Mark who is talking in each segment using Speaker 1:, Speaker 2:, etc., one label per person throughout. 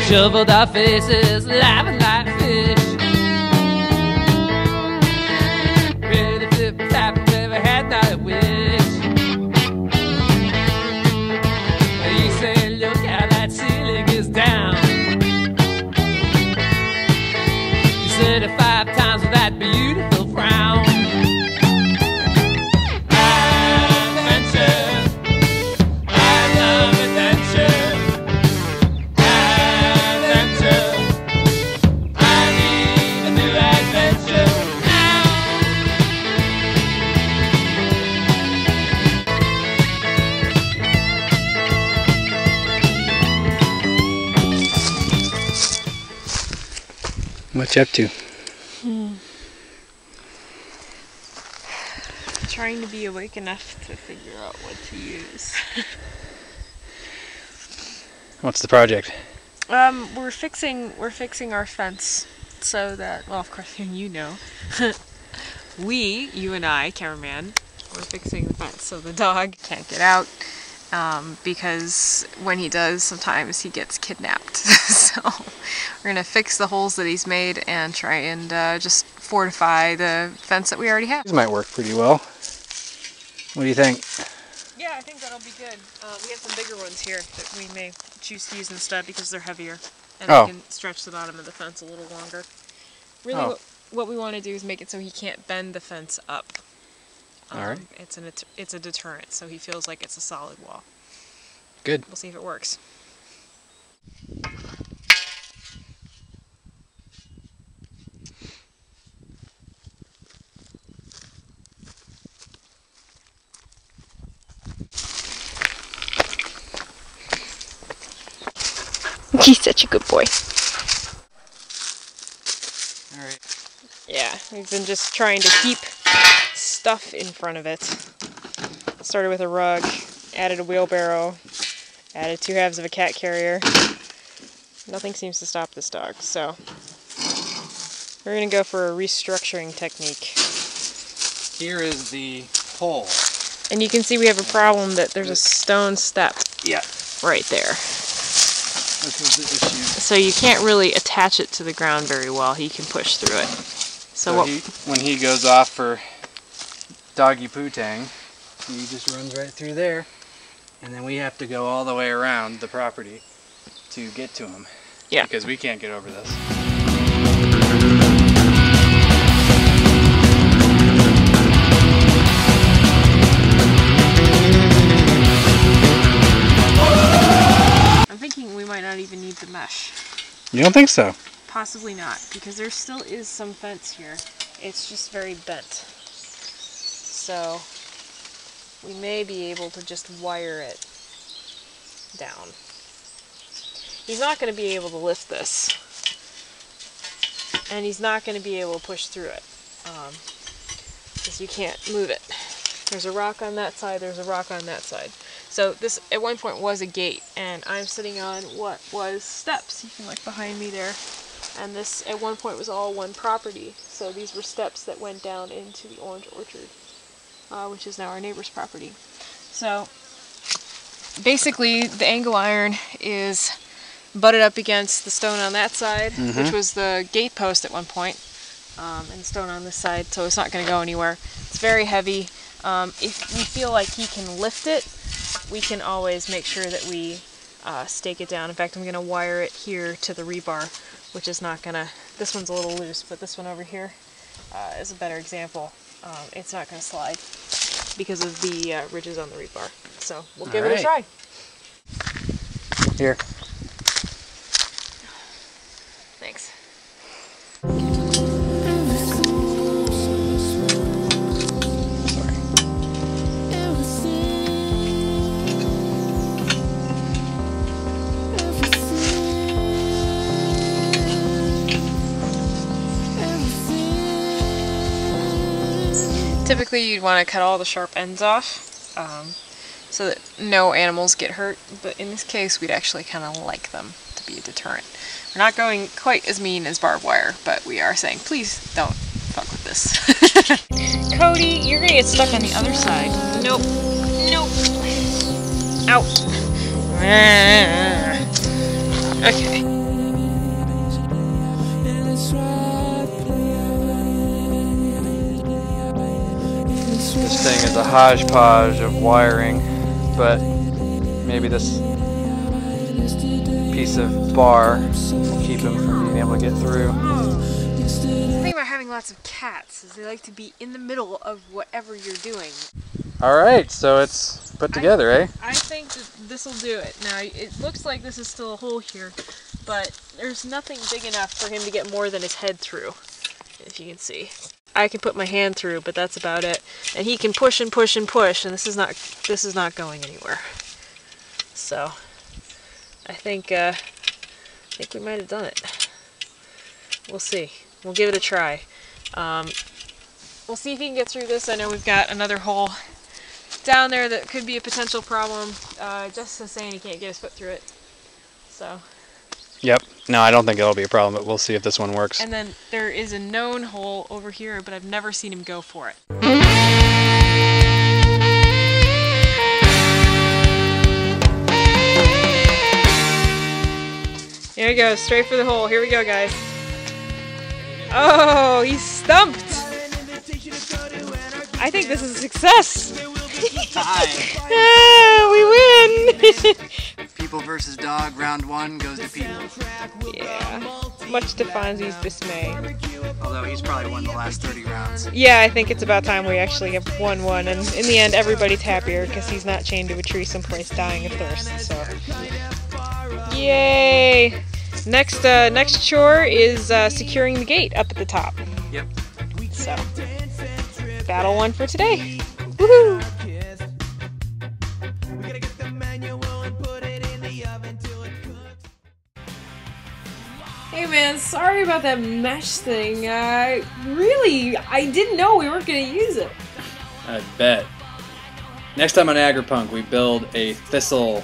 Speaker 1: shoveled our faces, laughing like fish. Ready to flip tap if ever had not a wish. He said, look how that ceiling is down. He said it 5 times with that beautiful frown.
Speaker 2: What you up to?
Speaker 3: Trying to be awake enough to figure out what to use.
Speaker 2: What's the project?
Speaker 3: We're fixing our fence so that, well, of course you know, you and I, cameraman, we're fixing the fence so the dog can't get out. Because when he does, sometimes he gets kidnapped. So we're gonna fix the holes that he's made and try and just fortify the fence that we already have.
Speaker 2: These might work pretty well. What do you think?
Speaker 3: Yeah, I think that'll be good. We have some bigger ones here that we may choose to use instead because they're heavier and we can stretch the bottom of the fence a little longer. Really, what we want to do is make it so he can't bend the fence up.
Speaker 2: Alright.
Speaker 3: It's a deterrent, so he feels like it's a solid wall.
Speaker 2: Good.
Speaker 3: We'll see if it works. He's such a good boy.
Speaker 2: Alright.
Speaker 3: Yeah, we've been just trying to keep stuff in front of it. Started with a rug, added a wheelbarrow, added 2 halves of a cat carrier. Nothing seems to stop this dog, so we're going to go for a restructuring technique.
Speaker 2: Here is the pole.
Speaker 3: And you can see we have a problem that there's a stone step right there.
Speaker 2: This is the issue.
Speaker 3: So you can't really attach it to the ground very well. He can push through it. So
Speaker 2: when he goes off for doggy poo-tang, he just runs right through there, and then we have to go all the way around the property to get to him.
Speaker 3: Yeah.
Speaker 2: Because we can't get over this.
Speaker 3: I'm thinking we might not even need the mesh.
Speaker 2: You don't think so?
Speaker 3: Possibly not, because there still is some fence here. It's just very bent. So we may be able to just wire it down. He's not going to be able to lift this. And he's not going to be able to push through it. Because you can't move it. There's a rock on that side, there's a rock on that side. So this at one point was a gate, and I'm sitting on what was steps. You can look behind me there. And this at one point was all one property. So these were steps that went down into the orange orchard, which is now our neighbor's property. So basically the angle iron is butted up against the stone on that side, which was the gate post at one point, and stone on this side, so it's not going to go anywhere. It's very heavy. If we feel like he can lift it, we can always make sure that we stake it down. In fact, I'm going to wire it here to the rebar, which is not going to, this one's a little loose, but this one over here is a better example. It's not going to slide because of the ridges on the rebar. So we'll give it a try.
Speaker 2: Here.
Speaker 3: Thanks. Typically you'd want to cut all the sharp ends off so that no animals get hurt, but in this case we'd actually kind of like them to be a deterrent. We're not going quite as mean as barbed wire, but we are saying please don't fuck with this. Cody, you're gonna get stuck on the other side. Nope. Nope. Ow. Okay.
Speaker 2: hodgepodge of wiring, but maybe this piece of bar will keep him from being able to get through.
Speaker 3: The thing about having lots of cats is they like to be in the middle of whatever you're doing.
Speaker 2: Alright, so it's put together, eh?
Speaker 3: I think that this will do it. Now, it looks like this is still a hole here, but there's nothing big enough for him to get more than his head through, if you can see. I can put my hand through, but that's about it. And he can push and push and push, and this is not going anywhere. So, I think we might have done it. We'll see. We'll give it a try. We'll see if he can get through this. I know we've got another hole down there that could be a potential problem. Justin's saying he can't get his foot through it. So.
Speaker 2: Yep. No, I don't think it'll be a problem, but we'll see if this one works.
Speaker 3: And then there is a known hole over here, but I've never seen him go for it. Here he goes, straight for the hole. Here we go, guys. Oh, he's stumped! I think this is a success! We win!
Speaker 2: People versus dog, round 1 goes to people.
Speaker 3: Yeah, much to Fonzie's dismay.
Speaker 2: Although he's probably won the last 30 rounds.
Speaker 3: Yeah, I think it's about time we actually have won one, and in the end everybody's happier because he's not chained to a tree someplace dying of thirst, so. Yay! Next chore is securing the gate up at the top.
Speaker 2: Yep.
Speaker 3: So, battle 1 for today. Woohoo! Hey man, sorry about that mesh thing. I didn't know we weren't going to use it.
Speaker 2: I bet. Next time on Agri-Punk, we build a thistle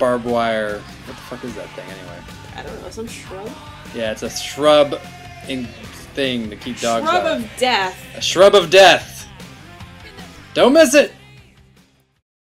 Speaker 2: barbed wire. What the fuck is that thing anyway?
Speaker 3: I don't know, some shrub?
Speaker 2: Yeah, it's a shrub thing to keep dogs out.
Speaker 3: Shrub of death.
Speaker 2: A shrub of death. Don't miss it!